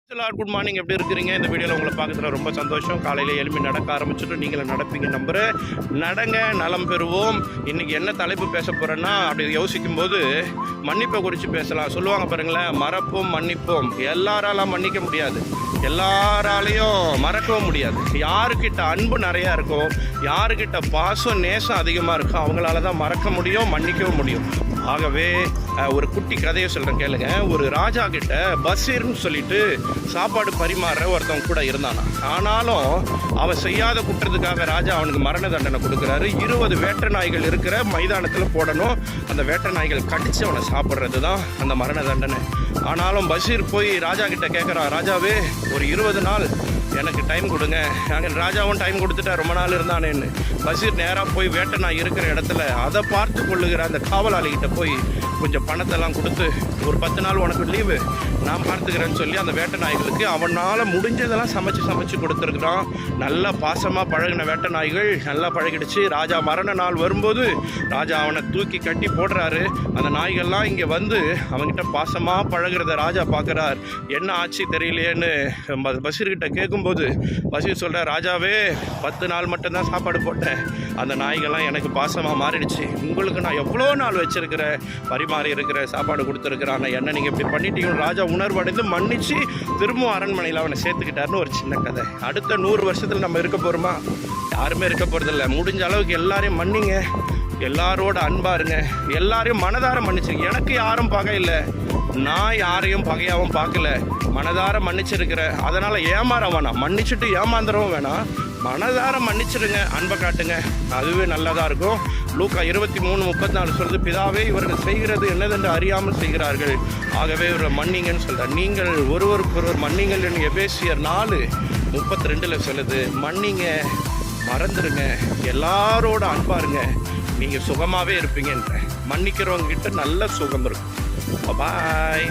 Good morning. எப்படி இருக்கிறீங்க? இந்த வீடியோவில் உங்களை பார்க்கறதுல ரொம்ப சந்தோஷம். காலையில் எழுப்பி நடக்க ஆரம்பிச்சுட்டு நீங்களும் நடப்பீங்க நம்புகிறேன். நடங்க, நலம் பெறுவோம். இன்றைக்கி என்ன தலைப்பு பேச போகிறேன்னா, அப்படி யோசிக்கும் போது மன்னிப்பை குறித்து பேசலாம். சொல்லுவாங்க பாருங்களேன், மறப்போம் மன்னிப்போம். எல்லாராலும் மன்னிக்க முடியாது, எல்லாராலையும் மறக்கவும் முடியாது. யாருக்கிட்ட அன்பு நிறையா இருக்கும், யாருக்கிட்ட பாசம் நேசம் அதிகமாக இருக்கும், அவங்களால தான் மறக்க முடியும், மன்னிக்கவும் முடியும். ஆகவே ஒரு குட்டி கதையை சொல்கிறேன் கேளுங்க. ஒரு ராஜா கிட்ட பசீர்னு சொல்லிட்டு சாப்பாடு பரிமாற ஒருத்தவங்க கூட இருந்தானா. ஆனாலும் அவன் செய்யாத குற்றத்துக்காக ராஜா அவனுக்கு மரண தண்டனை கொடுக்குறாரு. 20 வேட்டை நாய்கள் இருக்கிற மைதானத்தில் போடணும். அந்த வேட்டை நாய்கள் கடித்து அவனை சாப்பிட்றது தான் அந்த மரண தண்டனை. ஆனாலும் பஷீர் போய் ராஜா கிட்ட கேட்குறான், ராஜாவே ஒரு 20 நாள் எனக்கு டைம் கொடுங்க. நாங்கள் ராஜாவும் டைம் கொடுத்துட்டா ரொம்ப நாள் இருந்தானேன்னு. பஷீர் நேராக போய் வேட்டை நாய் இருக்கிற இடத்துல அதை பார்த்து கொள்ளுகிற அந்த காவலாளிகிட்ட போய் கொஞ்சம் பணத்தெல்லாம் கொடுத்து, ஒரு 10 நாள் உனக்கு லீவு, நான் பார்த்துக்கிறேன்னு சொல்லி அந்த வேட்டை நாய்களுக்கு அவனால் முடிஞ்சதெல்லாம் சமைச்சு கொடுத்துருக்குறான். நல்லா பாசமாக பழகின வேட்டை நாய்கள் நல்லா பழகிடுச்சு. ராஜா மரண நாள் வரும்போது ராஜா அவனை தூக்கி கட்டி போடுறாரு. அந்த நாய்கள்லாம் இங்கே வந்து அவங்ககிட்ட பாசமாக பழகிறத ராஜா பார்க்குறார். என்ன ஆச்சு தெரியலையேன்னு பஷீர்கிட்ட கேட்கும்போது பஷீர் சொல்கிற, ராஜாவே 10 நாள் மட்டும்தான் சாப்பாடு போட்டேன், அந்த நாய்கள்லாம் எனக்கு பாசமாக மாறிடுச்சு. உங்களுக்கு நான் எவ்வளோ நாள் வச்சுருக்கிறேன், பரிமாறி இருக்கிற சாப்பாடு கொடுத்துருக்குறேன், ஆனால் என்ன நீங்கள் இப்படி பண்ணிட்டீங்கன்னு ராஜா உணர்வடைந்து மன்னிச்சு திரும்பவும் அரண்மனையில் அவனை சேர்த்துக்கிட்டாருன்னு ஒரு சின்ன கதை. அடுத்த 100 வருஷத்தில் நம்ம இருக்க போகிறோமா? யாருமே இருக்க போகிறதில்ல. முடிஞ்ச அளவுக்கு எல்லாரையும் மன்னிங்க, எல்லாரோட அன்பாக இருங்க, எல்லாரையும் மனதார மன்னிச்சிருங்க. எனக்கு யாரும் பகை இல்லை, நான் யாரையும் பகையாகவும் பார்க்கல, மனதார மன்னிச்சிருக்கிறேன். அதனால் ஏமாற வேணாம், மன்னிச்சுட்டு ஏமாந்துடவும் வேணாம், மனதார மன்னிச்சிடுங்க, அன்பை காட்டுங்க, அதுவே நல்லதாக இருக்கும். லூக்கா 23:34 சொல்லுது, பிதாவே இவர்கள் செய்கிறது என்னதென்று அறியாமல் செய்கிறார்கள், ஆகவே இவர்கள் மன்னிங்கன்னு சொல்கிறார். நீங்கள் ஒருவருக்கொருவர் மன்னிங்கள் என்று எபேசியர் 4:32 சொல்லுது. மன்னிங்க, மறந்துடுங்க, எல்லாரோட அன்பாருங்க, நீங்கள் சுகமாகவே இருப்பீங்கன்ற. மன்னிக்கிறவங்க கிட்ட நல்ல சுகம் இருக்கும். பாய்.